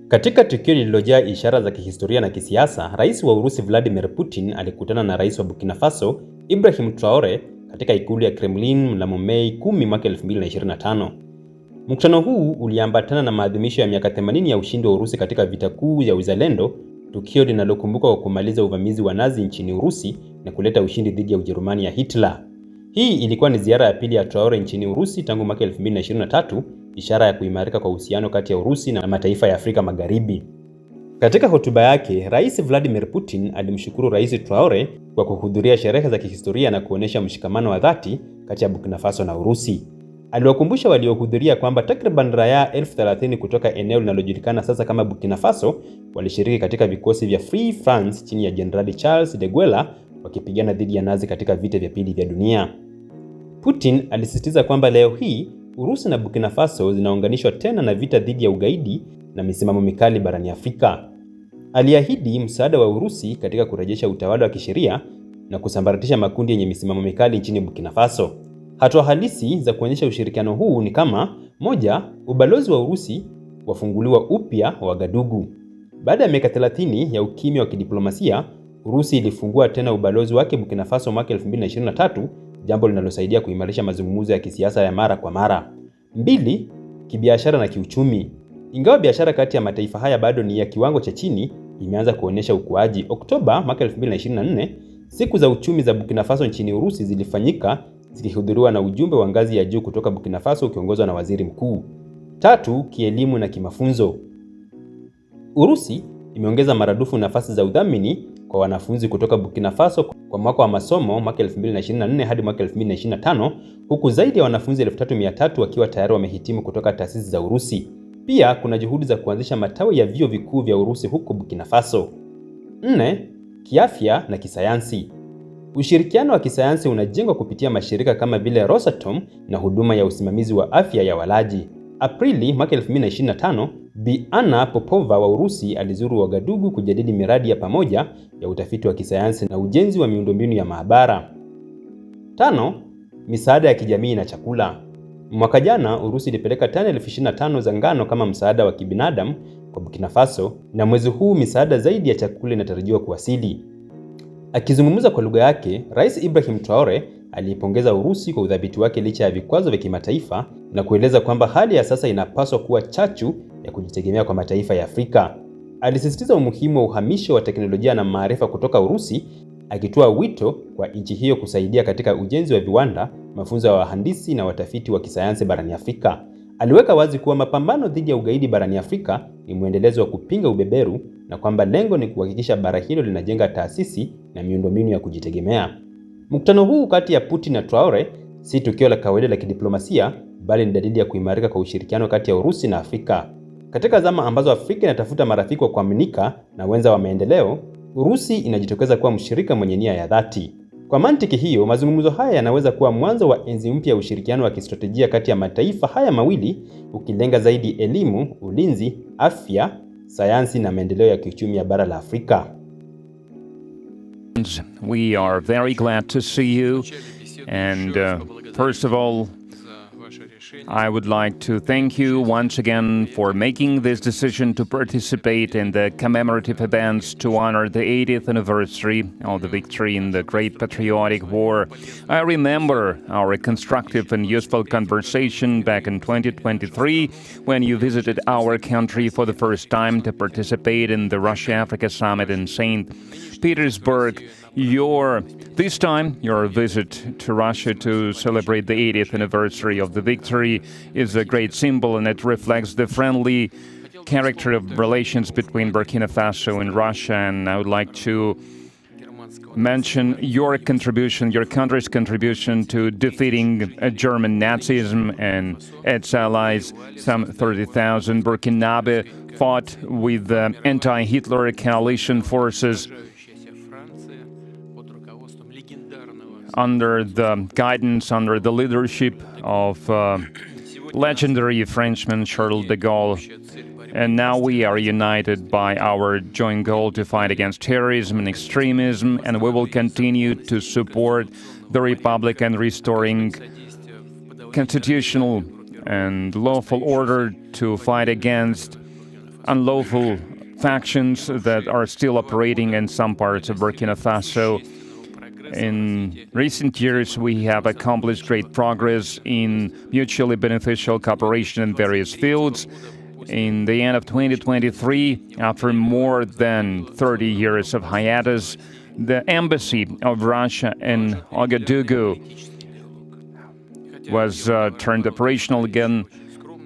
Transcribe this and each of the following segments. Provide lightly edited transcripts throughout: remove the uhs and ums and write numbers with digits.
Katika tukio lililojaa ishara za kihistoria na kisiasa, Rais wa Urusi Vladimir Putin alikutana na Rais wa Burkina Faso IBRAHIM TRAORE katika ikulu ya Kremlin mnamo Mei 10 mwaka 2025. Mkutano huu uliambatana na maadhimisho ya miaka 80 ya ushindi wa Urusi katika vita kuu ya Uzalendo, tukio linalokumbuka kwa kumaliza uvamizi wa Nazi nchini Urusi na kuleta ushindi dhidi ya Ujerumani ya Hitler. Hii ilikuwa ni ziara ya pili ya Traore nchini Urusi tangu mwaka 2023, ishara ya kuimarika kwa uhusiano kati ya Urusi na mataifa ya Afrika Magharibi. Katika hotuba yake, Rais Vladimir Putin alimshukuru Rais Traore kwa kuhudhuria sherehe za kihistoria na kuonesha mshikamano wa dhati kati ya Burkina Faso na Urusi. Aliwakumbusha waliohudhuria kwamba takriban raia 30,000 kutoka eneo linalojulikana sasa kama Burkina Faso walishiriki katika vikosi vya Free France chini ya Jenerali Charles de Gaulle wakipigana dhidi ya Nazi katika vita vya pili vya dunia. Putin alisisitiza kwamba leo hii Urusi na Burkina Faso zinaunganishwa tena na vita dhidi ya ugaidi na misimamo mikali barani Afrika. Aliahidi msaada wa Urusi katika kurejesha utawala wa kisheria na kusambaratisha makundi yenye misimamo mikali nchini Burkina Faso. Hatua halisi za kuonyesha ushirikiano huu ni kama: moja, ubalozi wa Urusi wafunguliwa upya Wagadugu. Baada ya miaka 30 ya ukimya wa kidiplomasia, Urusi ilifungua tena ubalozi wake Burkina Faso mwaka 2023, jambo linalosaidia kuimarisha mazungumzo ya kisiasa ya mara kwa mara. Mbili, kibiashara na kiuchumi. Ingawa biashara kati ya mataifa haya bado ni ya kiwango cha chini, imeanza kuonyesha ukuaji. Oktoba mwaka 2024, siku za uchumi za Burkina Faso nchini Urusi zilifanyika zikihudhuriwa na ujumbe wa ngazi ya juu kutoka Burkina Faso ukiongozwa na waziri mkuu. Tatu, kielimu na kimafunzo. Urusi imeongeza maradufu nafasi za udhamini kwa wanafunzi kutoka Burkina Faso kwa mwaka wa masomo mwaka 2024 hadi mwaka 2025, huku zaidi ya wanafunzi 3,300 wakiwa tayari wamehitimu kutoka taasisi za Urusi. Pia kuna juhudi za kuanzisha matawi ya vyuo vikuu vya Urusi huko Burkina Faso. 4, kiafya na kisayansi. Ushirikiano wa kisayansi unajengwa kupitia mashirika kama vile Rosatom na huduma ya usimamizi wa afya ya walaji. Aprili mwaka 2025, Bi Anna Popova wa Urusi alizuru Wagadugu kujadili miradi ya pamoja ya utafiti wa kisayansi na ujenzi wa miundombinu ya maabara. 5, misaada ya kijamii na chakula. Mwaka jana Urusi ilipeleka tani 25,000 za ngano kama msaada wa kibinadamu kwa Burkina Faso, na mwezi huu misaada zaidi ya chakula inatarajiwa kuwasili. Akizungumza kwa lugha yake, Rais IBRAHIM TRAORE aliipongeza Urusi kwa udhabiti wake licha ya vikwazo vya kimataifa na kueleza kwamba hali ya sasa inapaswa kuwa chachu ya kujitegemea kwa mataifa ya Afrika. Alisisitiza umuhimu wa uhamisho wa teknolojia na maarifa kutoka Urusi, akitoa wito kwa nchi hiyo kusaidia katika ujenzi wa viwanda, mafunzo ya wahandisi na watafiti wa kisayansi barani Afrika. Aliweka wazi kuwa mapambano dhidi ya ugaidi barani Afrika ni mwendelezo wa kupinga ubeberu na kwamba lengo ni kuhakikisha bara hilo linajenga taasisi na miundombinu ya kujitegemea. Mkutano huu kati ya Putin na Traore si tukio la kawaida la kidiplomasia, bali ni dalili ya kuimarika kwa ushirikiano kati ya Urusi na Afrika. Katika zama ambazo Afrika inatafuta marafiki wa kuaminika na wenza wa maendeleo, Urusi inajitokeza kuwa mshirika mwenye nia ya dhati. Kwa mantiki hiyo, mazungumzo haya yanaweza kuwa mwanzo wa enzi mpya ya ushirikiano wa kistratejia kati ya mataifa haya mawili, ukilenga zaidi elimu, ulinzi, afya, sayansi na maendeleo ya kiuchumi ya bara la Afrika. We are very glad to see you, and first of all, I would like to thank you once again for making this decision to participate in the commemorative events to honor the 80th anniversary of the victory in the Great Patriotic War. I remember our constructive and useful conversation back in 2023 when you visited our country for the first time to participate in the Russia-Africa Summit in St. Petersburg. This time, your visit to Russia to celebrate the 80th anniversary of the victory is a great symbol, and it reflects the friendly character of relations between Burkina Faso and Russia. And I would like to mention your contribution, your country's contribution to defeating German Nazism and its allies. Some 30,000 Burkinabe fought with the anti-Hitler coalition forces under the guidance, under the leadership of legendary Frenchman Charles de Gaulle. And now we are united by our joint goal to fight against terrorism and extremism, and we will continue to support the Republic and restoring constitutional and lawful order, to fight against unlawful factions that are still operating in some parts of Burkina Faso. In recent years, we have accomplished great progress in mutually beneficial cooperation in various fields. In the end of 2023, after more than 30 years of hiatus, the embassy of Russia in Ouagadougou was turned operational again.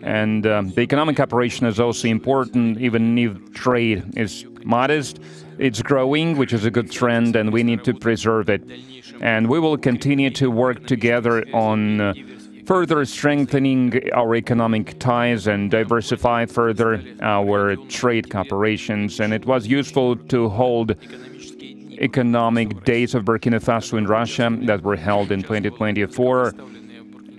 And the economic cooperation is also important, even if trade is modest. It's growing, which is a good trend, and we need to preserve it. And we will continue to work together on further strengthening our economic ties and diversify further our trade cooperations. And it was useful to hold economic days of Burkina Faso in Russia that were held in 2024.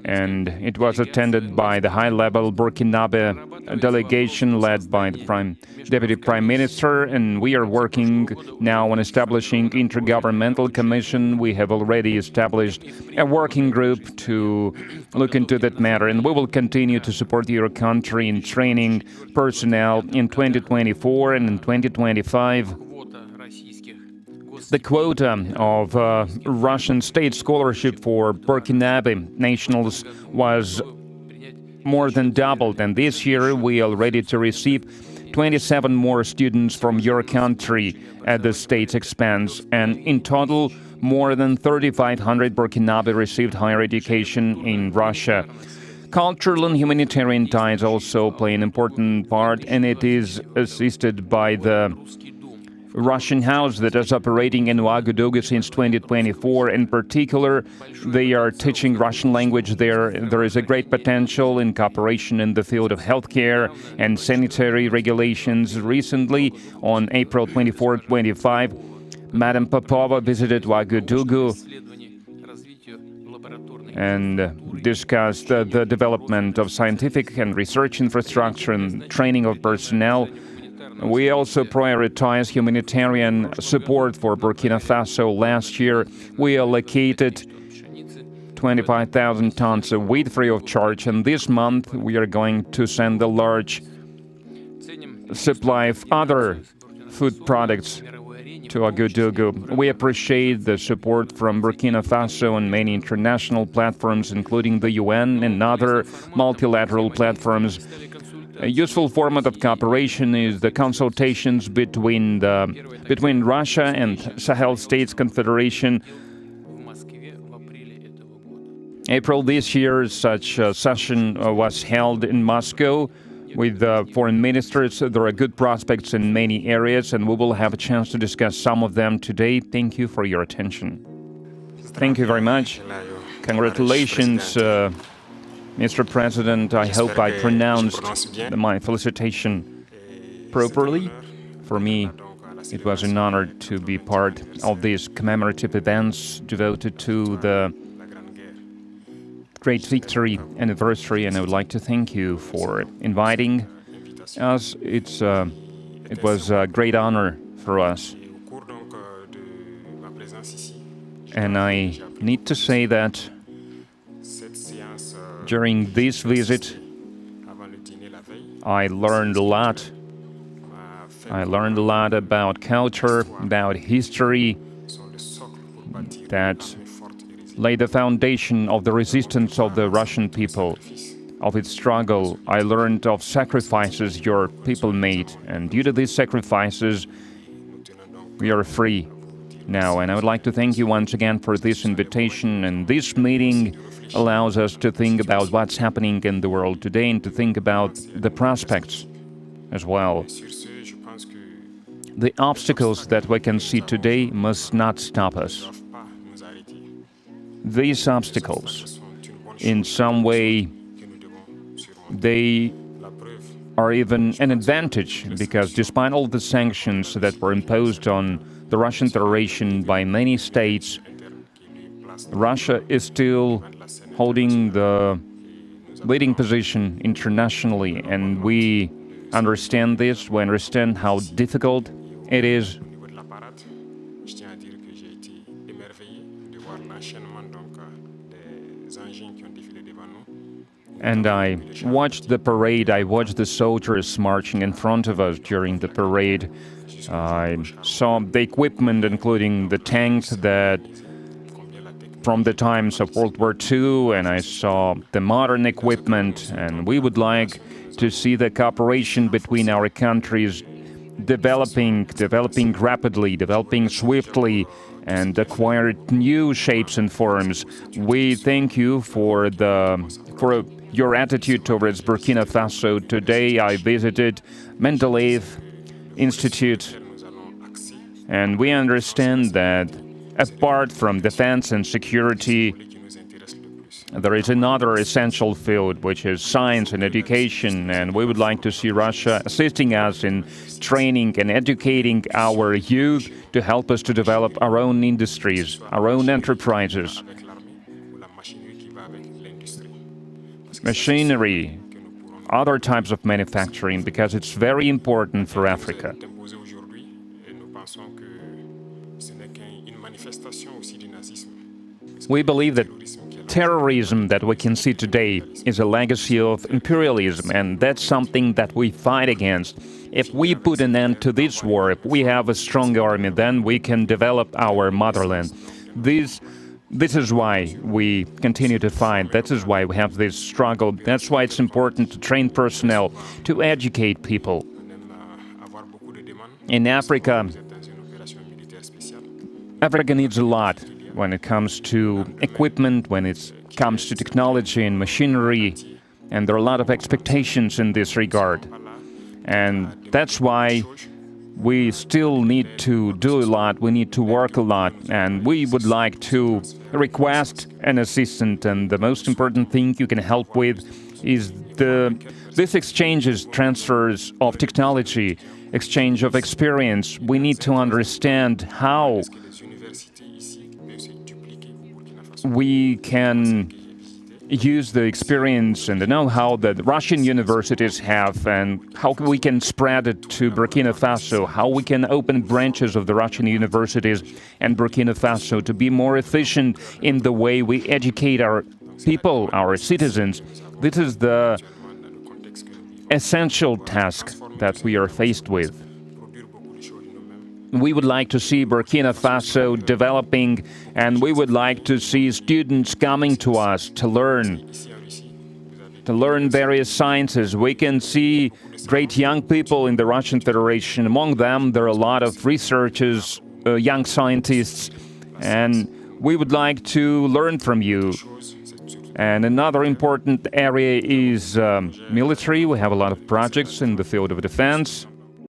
And it was attended by the high-level Burkinabe delegation led by the Deputy Prime Minister, and we are working now on establishing intergovernmental commission. We have already established a working group to look into that matter, and we will continue to support your country in training personnel in 2024 and in 2025. The quota of Russian state scholarship for Burkinabe nationals was more than doubled, and this year we are ready to receive 27 more students from your country at the state's expense, and in total, more than 3,500 Burkinabe received higher education in Russia. Cultural and humanitarian ties also play an important part, and it is assisted by the Russian house that is operating in Ouagadougou since 2024. In particular, they are teaching Russian language there. There is a great potential in cooperation in the field of healthcare and sanitary regulations. Recently, on April 24-25, Madam Popova visited Ouagadougou and discussed the development of scientific and research infrastructure and training of personnel. We also prioritize humanitarian support for Burkina Faso. Last year, we allocated 25,000 tons of wheat free of charge, and this month we are going to send a large supply of other food products to Ouagadougou. We appreciate the support from Burkina Faso and many international platforms, including the UN and other multilateral platforms. A useful format of cooperation is the consultations between Russia and Sahel States Confederation. April this year, such a session was held in Moscow with foreign ministers. There are good prospects in many areas, and we will have a chance to discuss some of them today. Thank you for your attention. Thank you very much. Congratulations, Mr. President. I hope I pronounced my felicitation properly. For me, it was an honor to be part of these commemorative events devoted to the great victory anniversary, and I would like to thank you for inviting us. It was a great honor for us. And I need to say that during this visit, I learned a lot. I learned a lot about culture, about history, that laid the foundation of the resistance of the Russian people, of its struggle. I learned of sacrifices your people made, and due to these sacrifices, we are free now. And I would like to thank you once again for this invitation, and this meeting allows us to think about what's happening in the world today and to think about the prospects as well. The obstacles that we can see today must not stop us. These obstacles, in some way, they are even an advantage, because despite all the sanctions that were imposed on the Russian Federation by many states, Russia is still holding the leading position internationally, and we understand this. We understand how difficult it is. And I watched the parade, I watched the soldiers marching in front of us during the parade. I saw the equipment, including the tanks that from the times of World War II, and I saw the modern equipment, and we would like to see the cooperation between our countries developing rapidly, developing swiftly, and acquire new shapes and forms. We thank you for your attitude towards Burkina Faso. Today I visited Mendeleev Institute, and we understand that apart from defense and security, there is another essential field, which is science and education, and we would like to see Russia assisting us in training and educating our youth to help us to develop our own industries, our own enterprises. Machinery, other types of manufacturing, because it's very important for Africa. We believe that terrorism that we can see today is a legacy of imperialism, and that's something that we fight against. If we put an end to this war, if we have a strong army, then we can develop our motherland. This is why we continue to fight. That is why we have this struggle. That's why it's important to train personnel, to educate people. In Africa, Africa needs a lot when it comes to equipment, when it comes to technology and machinery, and there are a lot of expectations in this regard. And that's why we still need to do a lot, we need to work a lot, and we would like to request an assistant, and the most important thing you can help with is this exchanges, transfers of technology, exchange of experience. We need to understand how we can use the experience and the know-how that Russian universities have, and how we can spread it to Burkina Faso, how we can open branches of the Russian universities and Burkina Faso to be more efficient in the way we educate our people, our citizens. This is the essential task that we are faced with. We would like to see Burkina Faso developing, and we would like to see students coming to us to learn various sciences. We can see great young people in the Russian Federation. Among them, there are a lot of researchers, young scientists, and we would like to learn from you. And another important area is military. We have a lot of projects in the field of defense.